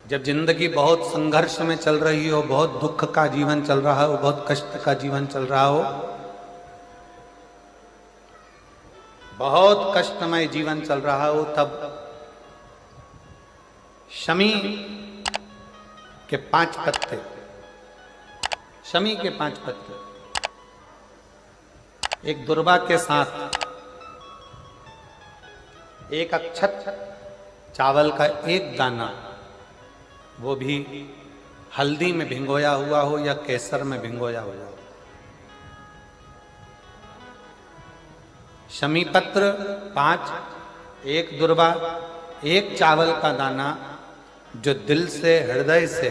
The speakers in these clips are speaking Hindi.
जब जिंदगी बहुत संघर्ष में चल रही हो, बहुत दुख का जीवन चल रहा हो, बहुत कष्ट का जीवन चल रहा हो, बहुत कष्टमय जीवन चल रहा हो, तब शमी के 5 पत्ते, शमी के 5 पत्ते एक दुर्वा के साथ एक अक्षत चावल का एक दाना, वो भी हल्दी में भिंगोया हुआ हो या केसर में भिंगोया हुआ हो, शमी पत्र 5, एक दुर्वा, एक चावल का दाना, जो दिल से हृदय से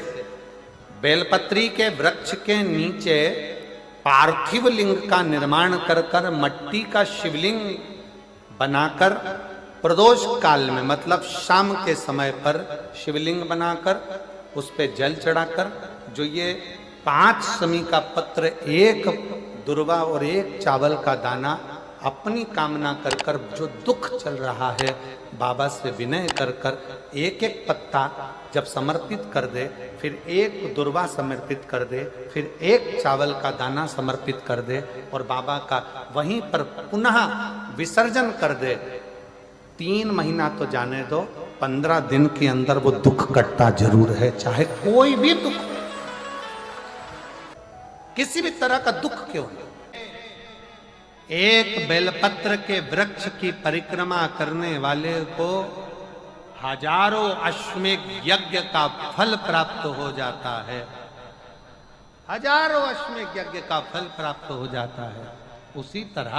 बेलपत्री के वृक्ष के नीचे पार्थिव लिंग का निर्माण कर कर मट्टी का शिवलिंग बनाकर प्रदोष काल में, मतलब शाम के समय पर शिवलिंग बनाकर उस पे जल चढ़ाकर, जो ये 5 शमी का पत्र, एक दुर्वा और एक चावल का दाना, अपनी कामना कर कर, जो दुख चल रहा है बाबा से विनय कर कर एक एक पत्ता जब समर्पित कर दे, फिर एक दुर्वा समर्पित कर दे, फिर एक चावल का दाना समर्पित कर दे और बाबा का वहीं पर पुनः विसर्जन कर दे, 3 महीना तो जाने दो, 15 दिन के अंदर वो दुख कटता जरूर है, चाहे कोई भी दुख, किसी भी तरह का दुख क्यों हो। एक बेलपत्र के वृक्ष की परिक्रमा करने वाले को हजारों अश्वमेध यज्ञ का फल प्राप्त हो जाता है, हजारों अश्वमेध यज्ञ का फल प्राप्त हो जाता है। उसी तरह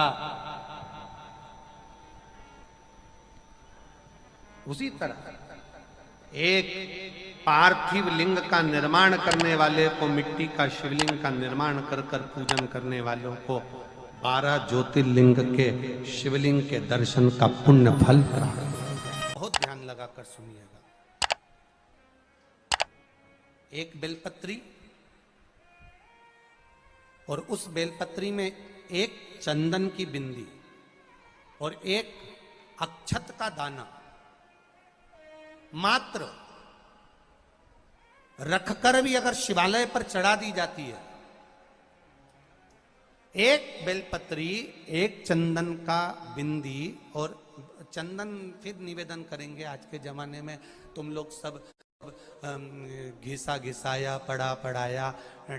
एक पार्थिव लिंग का निर्माण करने वाले को, मिट्टी का शिवलिंग का निर्माण कर कर पूजन करने वालों को 12 ज्योतिर्लिंग के शिवलिंग के दर्शन का पुण्य फल प्राप्त। बहुत ध्यान लगाकर सुनिएगा। एक बेलपत्री और उस बेलपत्री में एक चंदन की बिंदी और एक अक्षत का दाना मात्र रखकर भी अगर शिवालय पर चढ़ा दी जाती है, एक बेलपत्री, एक चंदन का बिंदी, और चंदन फिर निवेदन करेंगे। आज के जमाने में तुम लोग सब घिसा घिसाया, पड़ा पड़ाया,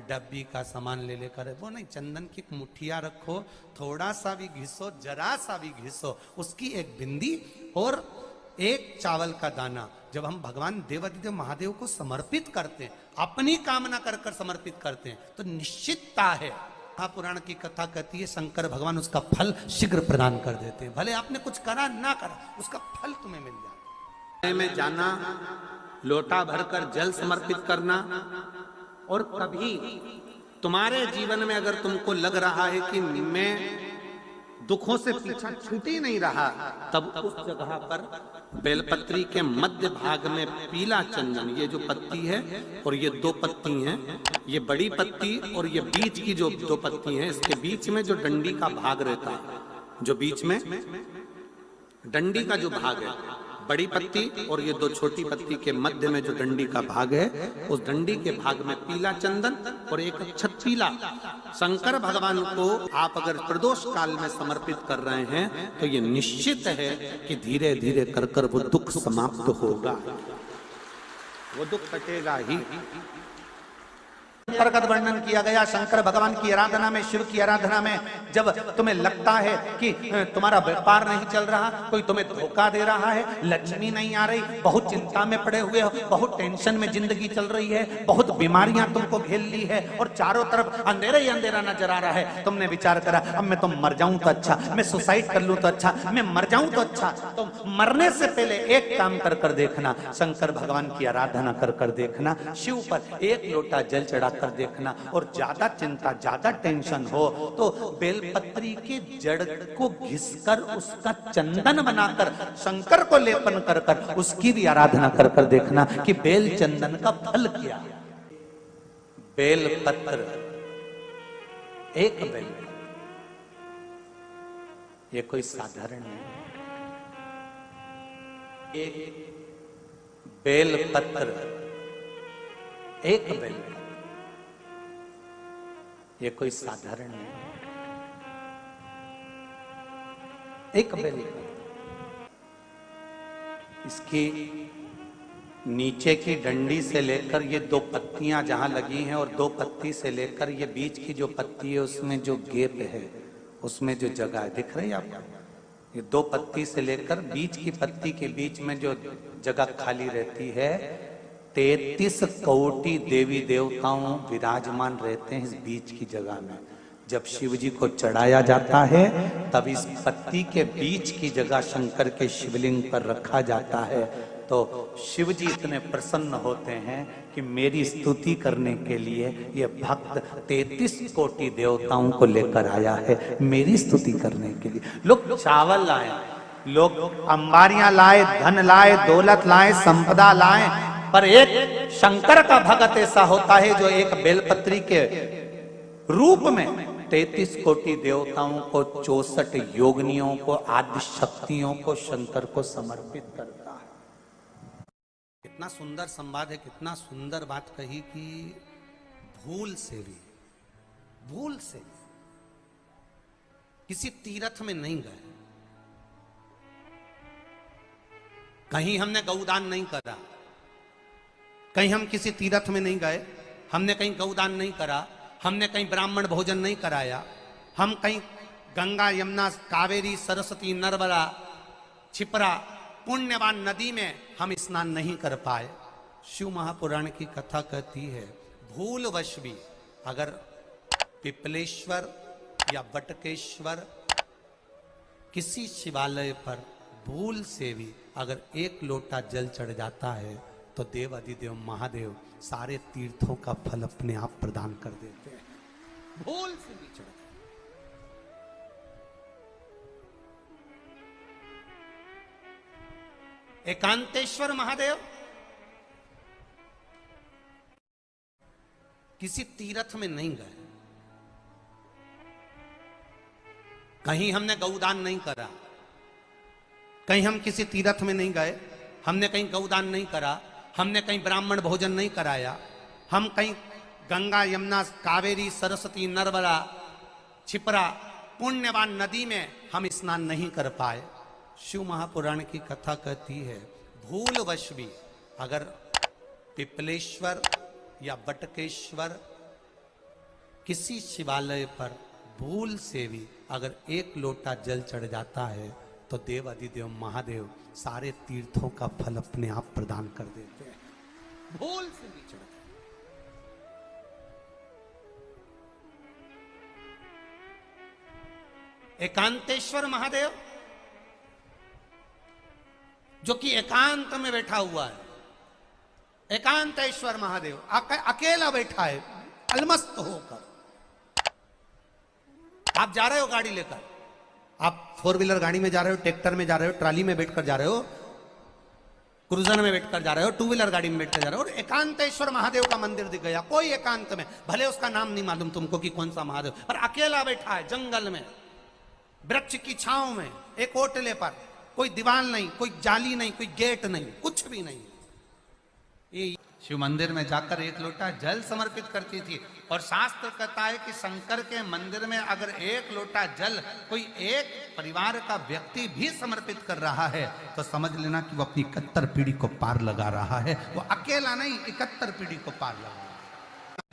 डब्बी का सामान ले लेकर, वो नहीं, चंदन की मुठिया रखो, थोड़ा सा भी घिसो, जरा सा भी घिसो, उसकी एक बिंदी और एक चावल का दाना, जब हम भगवान देवाधिदेव महादेव को समर्पित करते हैं, अपनी कामना कर कर समर्पित करते हैं, तो निश्चितता है, महापुराण की कथा कहती है, शंकर भगवान उसका फल शीघ्र प्रदान कर देते हैं। भले आपने कुछ करा ना करा, उसका फल तुम्हें मिल जाता है। में जाना, लोटा भरकर जल समर्पित करना, और कभी तुम्हारे जीवन में अगर तुमको लग रहा है कि मैं दुखों से पीछा छूट ही नहीं रहा, तब उस जगह पर बेलपत्री के मध्य भाग में पीला चंदन, ये जो पत्ती है और ये 2 पत्ती हैं, ये बड़ी पत्ती और ये बीच की जो 2 पत्ती हैं, इसके बीच में जो डंडी का भाग रहता है, जो बीच में डंडी का जो भाग है, बड़ी पत्ती और ये 2 छोटी पत्ती के मध्य में जो डंडी का भाग है, उस डंडी के भाग में पीला चंदन और एक अक्षत पीला, शंकर भगवान को आप अगर प्रदोष काल में समर्पित कर रहे हैं, तो ये निश्चित है कि धीरे धीरे कर कर वो दुख समाप्त होगा, वो दुख कटेगा ही। प्रगत वर्णन किया गया शंकर भगवान की आराधना में, शिव की आराधना में, जब तुम्हें लगता है कि तुम्हारा व्यापार नहीं चल रहा, कोई तुम्हें धोखा दे रहा है, लक्ष्मी नहीं आ रही, बहुत चिंता में पड़े हुए हो, बहुत टेंशन में जिंदगी चल रही है, बहुत बीमारियां तुमको घेर ली है और चारों तरफ अंधेरा ही अंधेरा नजर आ रहा है, तुमने विचार करा अब मैं तो मर जाऊं तो अच्छा, मैं सुसाइड कर लूं तो अच्छा, मैं मर जाऊं तो अच्छा, तो मरने से पहले एक काम कर कर देखना, शंकर भगवान की आराधना कर कर देखना, शिव पर एक लोटा जल चढ़ा कर देखना, और ज्यादा चिंता, ज्यादा टेंशन हो तो बेलपत्री के जड़ को घिसकर उसका चंदन बनाकर शंकर को लेपन कर कर उसकी भी आराधना कर कर देखना कि बेल चंदन का फल क्या। बेलपत्र, एक बेल, ये कोई साधारण नहीं, एक बेलपत्र एक बेल, ये कोई साधारण नहीं, एक बेल। इसकी नीचे की डंडी से लेकर ये दो पत्तियां जहां लगी हैं और दो पत्ती से लेकर ये बीच की जो पत्ती है उसमें जो गैप है, उसमें जो जगह है, दिख रही है आपको? ये दो पत्ती से लेकर बीच की पत्ती के बीच में जो जगह खाली रहती है, 33 कोटि देवी देवताओं विराजमान रहते हैं इस बीच की जगह में। जब शिव जी को चढ़ाया जाता है तब इस पत्ती के बीच की जगह शंकर के शिवलिंग पर रखा जाता है। तो शिव जी इतने प्रसन्न होते हैं कि मेरी स्तुति करने के लिए ये भक्त 33 कोटि देवताओं को लेकर आया है मेरी स्तुति करने के लिए। लोग चावल लाए, लोग अंबारियां लाए, धन लाए, दौलत लाए, संपदा लाए, पर एक शंकर का भक्त ऐसा होता है जो एक बेलपत्री के रूप में 33 कोटि देवताओं को, 64 योगिनियों को, आदि शक्तियों को शंकर को समर्पित करता है। कितना सुंदर संवाद है, कितना सुंदर बात कही कि भूल से भी किसी तीर्थ में नहीं गए, कहीं हमने गौदान नहीं करा, कहीं हम किसी तीर्थ में नहीं गए, हमने कहीं गौदान नहीं करा, हमने कहीं ब्राह्मण भोजन नहीं कराया, हम कहीं गंगा यमुना कावेरी सरस्वती नर्मदा छिपरा पुण्यवान नदी में हम स्नान नहीं कर पाए। शिव महापुराण की कथा कहती है भूलवश भी अगर पिपलेश्वर या बटकेश्वर किसी शिवालय पर भूल से भी अगर एक लोटा जल चढ़ जाता है तो देव अधिदेव महादेव सारे तीर्थों का फल अपने आप प्रदान कर देते हैं। भूल से भी चढ़ एकांतेश्वर महादेव किसी तीर्थ में नहीं गए, कहीं हमने गौदान नहीं करा, कहीं हम किसी तीर्थ में नहीं गए, हमने कहीं गौदान नहीं करा, हमने कहीं ब्राह्मण भोजन नहीं कराया, हम कहीं गंगा यमुना कावेरी सरस्वती नर्मदा छिपरा पुण्यवान नदी में हम स्नान नहीं कर पाए। शिव महापुराण की कथा कहती है भूलवश भी अगर पिपलेश्वर या बटकेश्वर किसी शिवालय पर भूल से भी अगर एक लोटा जल चढ़ जाता है तो देव अधिदेव महादेव सारे तीर्थों का फल अपने आप प्रदान कर देते हैं। भूल से भी चढ़ एकांतेश्वर महादेव जो कि एकांत में बैठा हुआ है, एकांतेश्वर महादेव अकेला बैठा है अलमस्त होकर। आप जा रहे हो गाड़ी लेकर, आप 4 व्हीलर गाड़ी में जा रहे हो, ट्रैक्टर में जा रहे हो, ट्राली में बैठकर जा रहे हो, क्रूजर में बैठकर जा रहे हो, 2 व्हीलर गाड़ी में बैठकर जा रहे हो और एकांतेश्वर महादेव का मंदिर दिख गया, कोई एकांत में, भले उसका नाम नहीं मालूम तुमको कि कौन सा महादेव, पर अकेला बैठा है जंगल में, वृक्ष की छांव में, एक ओटले पर, कोई दीवार नहीं, कोई जाली नहीं, कोई गेट नहीं, कुछ भी नहीं। ये शिव मंदिर में जाकर एक लोटा जल समर्पित करती थी और शास्त्र कहता है कि शंकर के मंदिर में अगर एक लोटा जल कोई एक परिवार का व्यक्ति भी समर्पित कर रहा है तो समझ लेना कि वो अपनी 71 पीढ़ी को पार लगा रहा है। वो अकेला नहीं, 71 पीढ़ी को पार लगा रहा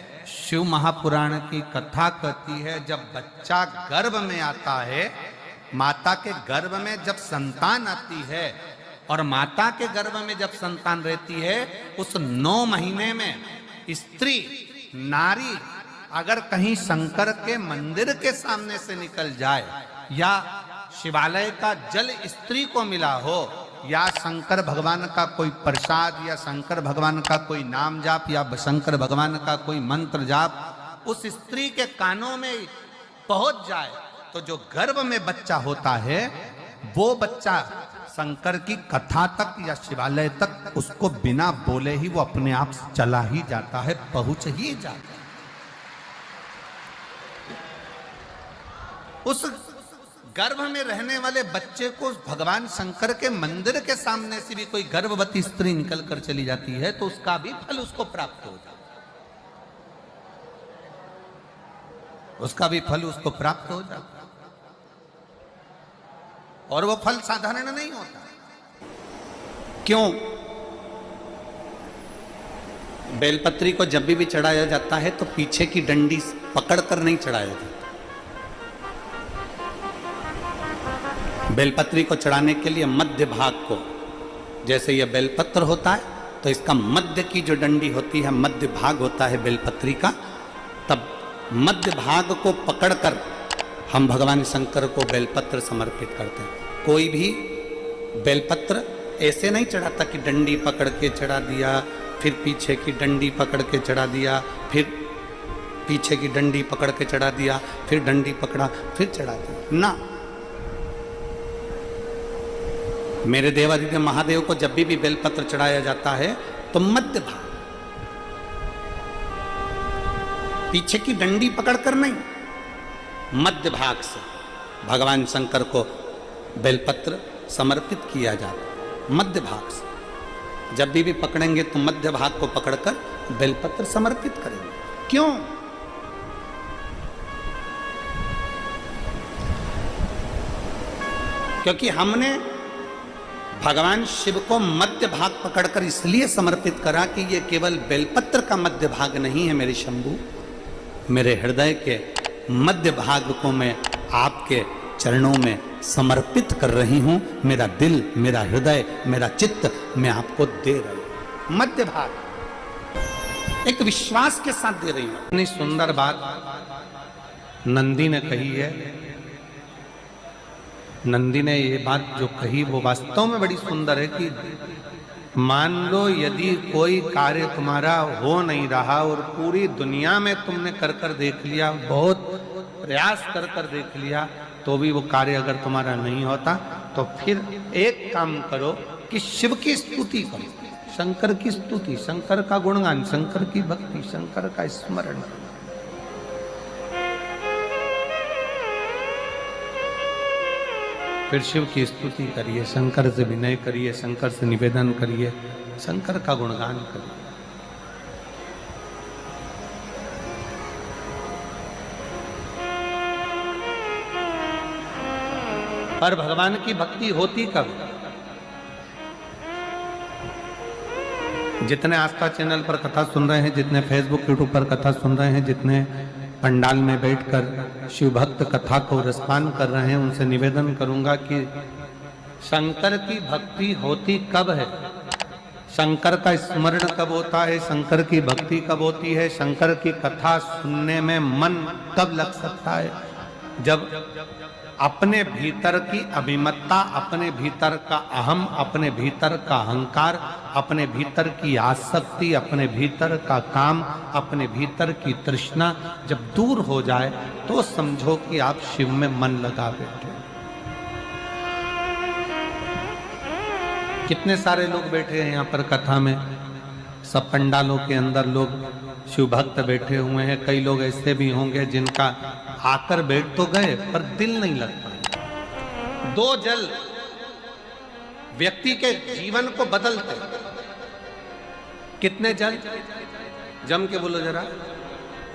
है। शिव महापुराण की कथा कहती है जब बच्चा गर्भ में आता है, माता के गर्भ में जब संतान आती है और माता के गर्भ में जब संतान रहती है, उस 9 महीने में स्त्री नारी अगर कहीं शंकर के मंदिर के सामने से निकल जाए या शिवालय का जल स्त्री को मिला हो या शंकर भगवान का कोई प्रसाद या शंकर भगवान का कोई नाम जाप या शंकर भगवान का कोई मंत्र जाप उस स्त्री के कानों में पहुंच जाए तो जो गर्भ में बच्चा होता है वो बच्चा शंकर की कथा तक या शिवालय तक उसको बिना बोले ही वो अपने आप चला ही जाता है, पहुंच ही जाता है। उस गर्भ में रहने वाले बच्चे को भगवान शंकर के मंदिर के सामने से भी कोई गर्भवती स्त्री निकल कर चली जाती है तो उसका भी फल उसको प्राप्त हो जाता है। उसका भी फल उसको प्राप्त हो जाता है। और वो फल साधारण नहीं होता। क्यों? बेलपत्री को जब भी चढ़ाया जाता है तो पीछे की डंडी पकड़कर नहीं चढ़ाया जाता। बेलपत्री को चढ़ाने के लिए मध्य भाग को, जैसे यह बेलपत्र होता है तो इसका मध्य की जो डंडी होती है, मध्य भाग होता है बेलपत्री का, तब मध्य भाग को पकड़कर हम भगवान शंकर को बेलपत्र समर्पित करते हैं। कोई भी बेलपत्र ऐसे नहीं चढ़ाता कि डंडी पकड़ के चढ़ा दिया, फिर पीछे की डंडी पकड़ के चढ़ा दिया, फिर पीछे की डंडी पकड़ के चढ़ा दिया, फिर डंडी पकड़ा, फिर चढ़ा दिया ना। मेरे देवादिदेव महादेव को जब भी बेलपत्र चढ़ाया जाता है तो मध्य भाग, पीछे की डंडी पकड़कर नहीं, मध्य भाग से भगवान शंकर को बेलपत्र समर्पित किया जाता। मध्य भाग से जब भी पकड़ेंगे तो मध्य भाग को पकड़कर बेलपत्र समर्पित करेंगे। क्यों? क्योंकि हमने भगवान शिव को मध्य भाग पकड़कर इसलिए समर्पित करा कि ये केवल बेलपत्र का मध्य भाग नहीं है मेरे शंभू, मेरे हृदय के मध्य भाग को मैं आपके चरणों में समर्पित कर रही हूं। मेरा दिल, मेरा हृदय, मेरा चित्त मैं आपको दे रही हूं। मध्य भाग एक विश्वास के साथ दे रही हूं। इतनी सुंदर बात नंदी ने कही है। नंदी ने ये बात जो कही वो वास्तव में बड़ी सुंदर है कि मान लो यदि कोई कार्य तुम्हारा हो नहीं रहा और पूरी दुनिया में तुमने कर कर देख लिया, बहुत प्रयास कर कर देख लिया, तो भी वो कार्य अगर तुम्हारा नहीं होता, तो फिर एक काम करो कि शिव की स्तुति करो, शंकर की स्तुति, शंकर का गुणगान, शंकर की भक्ति, शंकर का स्मरण। फिर शिव की स्तुति करिए, शंकर से विनय करिए, शंकर से निवेदन करिए, शंकर का गुणगान करिए। पर भगवान की भक्ति होती कब? जितने आस्था चैनल पर कथा सुन रहे हैं, जितने फेसबुक यूट्यूब पर कथा सुन रहे हैं, जितने पंडाल में बैठकर शिव भक्त कथा को रसपान कर रहे हैं, उनसे निवेदन करूंगा कि शंकर की भक्ति होती कब है, शंकर का स्मरण कब होता है, शंकर की भक्ति कब होती है, शंकर की कथा सुनने में मन कब लग सकता है? जब अपने भीतर की अभिमत्ता, अपने भीतर का अहम, अपने भीतर का अहंकार, अपने भीतर की आसक्ति, अपने भीतर का काम, अपने भीतर की तृष्णा जब दूर हो जाए तो समझो कि आप शिव में मन लगा बैठे। कितने सारे लोग बैठे हैं यहाँ पर कथा में, सब पंडालों के अंदर लोग शिव भक्त बैठे हुए हैं। कई लोग ऐसे भी होंगे जिनका आकर बैठ तो गए पर दिल नहीं लगता। दो जल व्यक्ति के जीवन को बदलते। कितने जल? जम के बोलो जरा।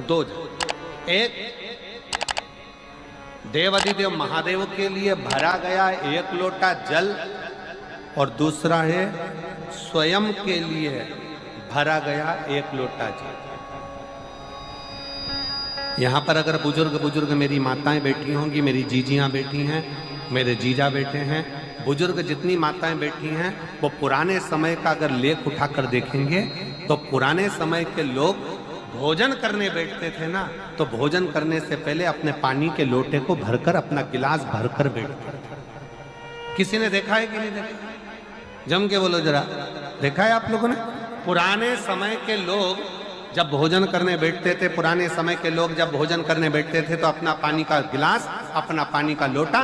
दो जल। एक देवादिदेव महादेव के लिए भरा गया एक लोटा जल, और दूसरा है स्वयं के लिए भरा गया एक लोटा जल। यहाँ पर अगर बुजुर्ग मेरी माताएं बैठी होंगी, मेरी जीजियां बैठी हैं, मेरे जीजा बैठे हैं, बुजुर्ग जितनी माताएं बैठी हैं, वो पुराने समय का अगर लेख उठाकर देखेंगे तो पुराने समय के लोग भोजन करने बैठते थे ना, तो भोजन करने से पहले अपने पानी के लोटे को भरकर, अपना गिलास भरकर बैठते थे। किसी ने देखा है कि नहीं देखा? जम के बोलो जरा, देखा है आप लोगों ने? पुराने समय के लोग जब भोजन करने बैठते थे, पुराने समय के लोग जब भोजन करने बैठते थे तो अपना पानी का गिलास, अपना पानी का लोटा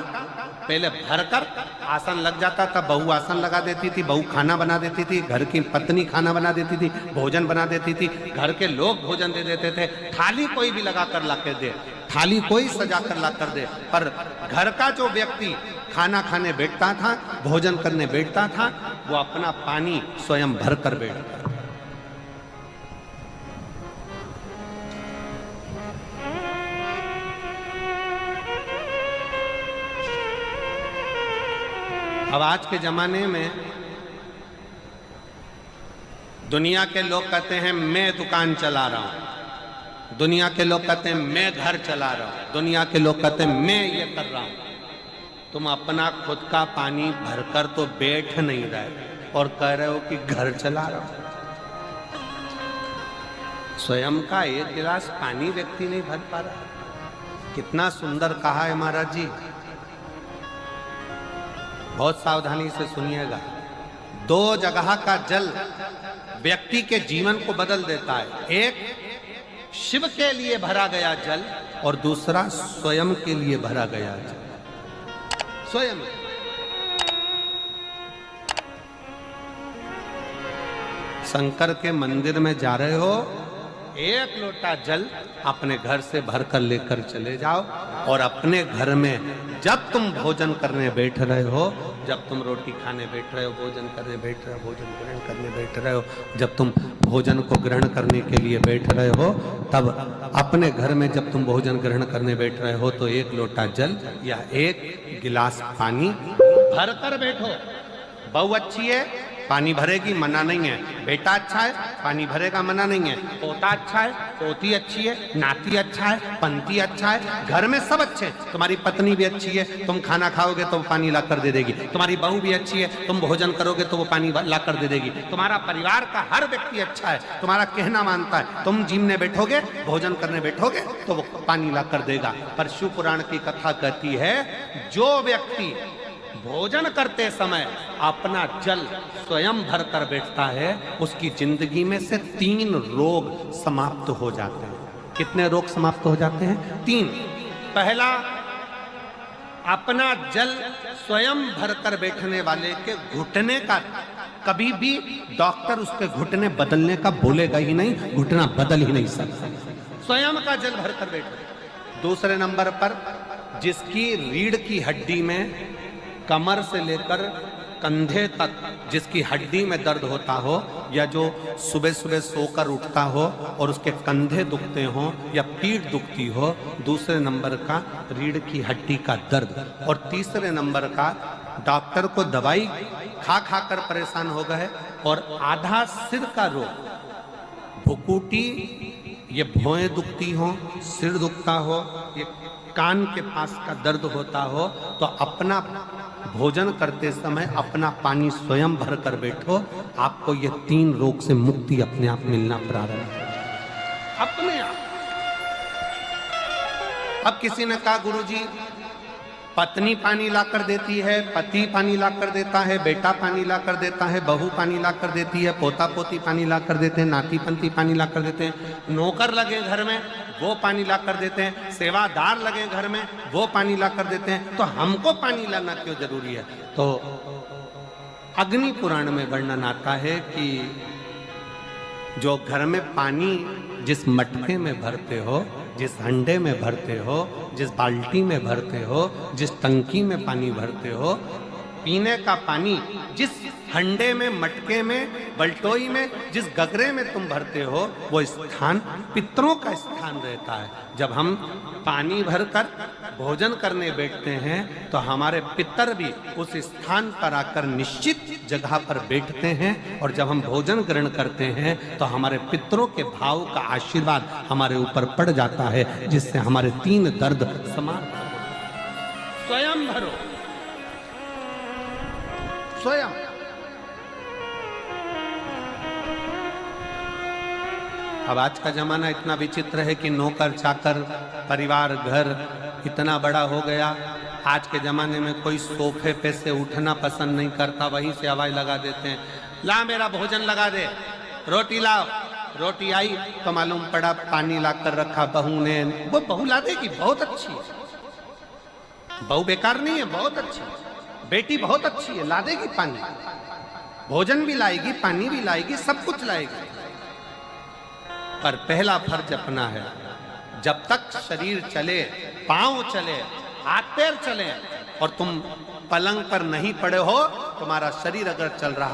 पहले भरकर आसन लग जाता था। बहू आसन लगा देती थी, बहू खाना बना देती थी, घर की पत्नी खाना बना देती थी, भोजन बना देती थी, घर के लोग भोजन दे देते थे। थाली कोई भी लगा कर ला कर दे, थाली कोई सजा कर ला कर दे, पर घर का जो व्यक्ति खाना खाने बैठता था, भोजन करने बैठता था, वो अपना पानी स्वयं भर कर बैठता। अब आज के जमाने में दुनिया के लोग कहते हैं मैं दुकान चला रहा हूं, दुनिया के लोग कहते हैं मैं घर चला रहा हूं, दुनिया के लोग कहते हैं मैं ये कर रहा हूं। तुम अपना खुद का पानी भरकर तो बैठ नहीं रहे और कह रहे हो कि घर चला रहा हूं। स्वयं का एक गिलास पानी व्यक्ति नहीं भर पा रहा। कितना सुंदर कहा है महाराज जी, बहुत सावधानी से सुनिएगा। दो जगह का जल व्यक्ति के जीवन को बदल देता है। एक शिव के लिए भरा गया जल और दूसरा स्वयं के लिए भरा गया जल। स्वयं शंकर के मंदिर में जा रहे हो, एक लोटा जल अपने घर से भरकर लेकर चले जाओ और अपने घर में जब तुम भोजन करने बैठ रहे हो, जब तुम रोटी खाने बैठ रहे हो, भोजन करने बैठ रहे हो, भोजन ग्रहण करने बैठ रहे हो, जब तुम भोजन को ग्रहण करने के लिए बैठ रहे हो, तब अपने घर में जब तुम भोजन ग्रहण करने बैठ रहे हो तो एक लोटा जल या एक गिलास पानी भर कर बैठो। बहू अच्छी है, पानी भरेगी, मना नहीं है। बेटा अच्छा है, पानी भरेगा, मना नहीं है। पोता अच्छा है, पोती अच्छी है, नाती अच्छा है, पंती अच्छा है, घर में सब अच्छे। तुम्हारी पत्नी भी अच्छी है, तुम खाना खाओगे तो वो पानी ला कर दे देगी। तुम्हारी बहू भी अच्छी है, तुम भोजन करोगे तो वो पानी ला कर दे देगी। तुम्हारा परिवार का हर व्यक्ति अच्छा है, तुम्हारा कहना मानता है। तुम जिमने बैठोगे, भोजन करने बैठोगे तो वो पानी ला कर देगा। पर शिव पुराण की कथा कहती है, जो व्यक्ति भोजन करते समय अपना जल स्वयं भर कर बैठता है, उसकी जिंदगी में से 3 रोग समाप्त हो जाते हैं। कितने रोग समाप्त हो जाते हैं? 3। पहला, अपना जल स्वयं भर कर बैठने वाले के घुटने का कभी भी डॉक्टर उसके घुटने बदलने का बोलेगा ही नहीं, घुटना बदल ही नहीं सकता। स्वयं का जल भर कर बैठो। दूसरे नंबर पर, जिसकी रीढ़ की हड्डी में कमर से लेकर कंधे तक जिसकी हड्डी में दर्द होता हो, या जो सुबह सुबह सोकर उठता हो और उसके कंधे दुखते हो या पीठ दुखती हो। दूसरे नंबर का रीढ़ की हड्डी का दर्द। और तीसरे नंबर का, डॉक्टर को दवाई खा खा कर परेशान हो गए और आधा सिर का रोग, भुकुटी, ये भौएं दुखती हो, सिर दुखता हो, ये कान के पास का दर्द होता हो, तो अपना भोजन करते समय अपना पानी स्वयं भर कर बैठो। आपको ये 3 रोग से मुक्ति अपने आप मिलना प्रारंभ हो, अपने आप। अब किसी ने कहा, गुरुजी पत्नी पानी ला कर देती है, पति पानी ला कर देता है, बेटा पानी ला कर देता है, बहू पानी ला कर देती है, पोता पोती पानी ला कर देते हैं, नाती पंती पानी ला कर देते हैं, नौकर लगे घर में वो पानी ला कर देते हैं, सेवादार लगे घर में वो पानी ला कर देते हैं, तो हमको पानी लाना क्यों जरूरी है? तो अग्नि पुराण में वर्णन आता है कि जो घर में पानी जिस मटके में भरते हो, जिस हंडे में भरते हो, जिस बाल्टी में भरते हो, जिस टंकी में पानी भरते हो, पीने का पानी जिस हंडे में, मटके में, बल्टोई में, जिस गगरे में तुम भरते हो, वो स्थान पितरों का स्थान रहता है। जब हम पानी भरकर भोजन करने बैठते हैं तो हमारे पितर भी उस स्थान पर आकर निश्चित जगह पर बैठते हैं, और जब हम भोजन ग्रहण करते हैं तो हमारे पितरों के भाव का आशीर्वाद हमारे ऊपर पड़ जाता है, जिससे हमारे 3 दर्द समाप्त हो। स्वयं भरो, स्वयं। अब आज का जमाना इतना विचित्र है कि नौकर चाकर, परिवार, घर इतना बड़ा हो गया। आज के जमाने में कोई सोफे पे से उठना पसंद नहीं करता, वहीं से आवाज लगा देते हैं, ला मेरा भोजन लगा दे, रोटी लाओ। रोटी आई तो मालूम पड़ा पानी ला कर रखा बहू ने। वो बहू ला देगी, बहुत अच्छी है, बहू बेकार नहीं है, बहुत अच्छी है, बेटी बहुत अच्छी है, ला देगी पानी, भोजन भी लाएगी, पानी भी लाएगी, सब कुछ लाएगी। पर पहला फर्ज अपना है, जब तक शरीर चले, पांव चले, हाथ पैर चले और तुम पलंग पर नहीं पड़े हो, तुम्हारा शरीर अगर चल रहा